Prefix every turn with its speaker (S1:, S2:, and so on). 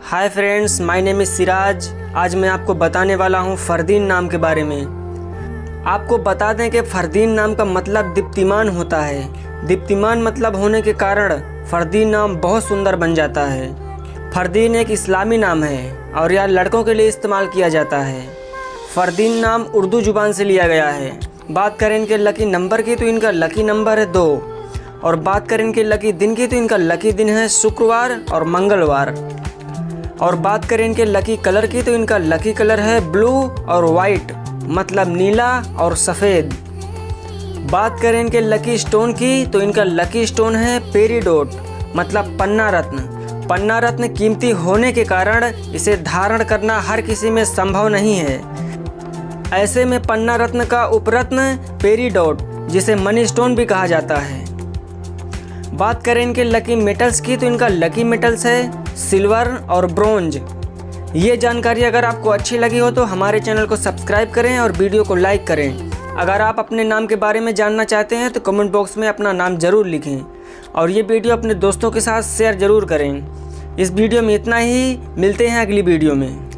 S1: Hi friends, my name is Siraj. आज मैं आपको बताने वाला हूँ फरदीन नाम के बारे में। आपको बता दें कि फरदीन नाम का मतलब दीप्तिमान होता है। दीप्तिमान मतलब होने के कारण फरदीन नाम बहुत सुंदर बन जाता है। फरदीन एक इस्लामी नाम है और यह लड़कों के लिए इस्तेमाल किया जाता है। फरदीन नाम उर्दू ज़ुबान से लिया गया है। बात करें इनके लकी नंबर की तो इनका लकी नंबर है 2 और बात करें इनके लकी दिन की तो इनका लकी दिन है शुक्रवार और मंगलवार। और बात करें इनके लकी कलर की तो इनका लकी कलर है ब्लू और वाइट, मतलब नीला और सफ़ेद। बात करें इनके लकी स्टोन की तो इनका लकी स्टोन है पेरीडोट, मतलब पन्ना रत्न। पन्ना रत्न कीमती होने के कारण इसे धारण करना हर किसी में संभव नहीं है। ऐसे में पन्ना रत्न का उपरत्न पेरीडोट, जिसे मनी स्टोन भी कहा जाता है। बात करें इनके लकी मेटल्स की तो इनका लकी मेटल्स है सिल्वर और ब्रोंज। ये जानकारी अगर आपको अच्छी लगी हो तो हमारे चैनल को सब्सक्राइब करें और वीडियो को लाइक करें। अगर आप अपने नाम के बारे में जानना चाहते हैं तो कमेंट बॉक्स में अपना नाम ज़रूर लिखें और ये वीडियो अपने दोस्तों के साथ शेयर ज़रूर करें। इस वीडियो में इतना ही, मिलते हैं अगली वीडियो में।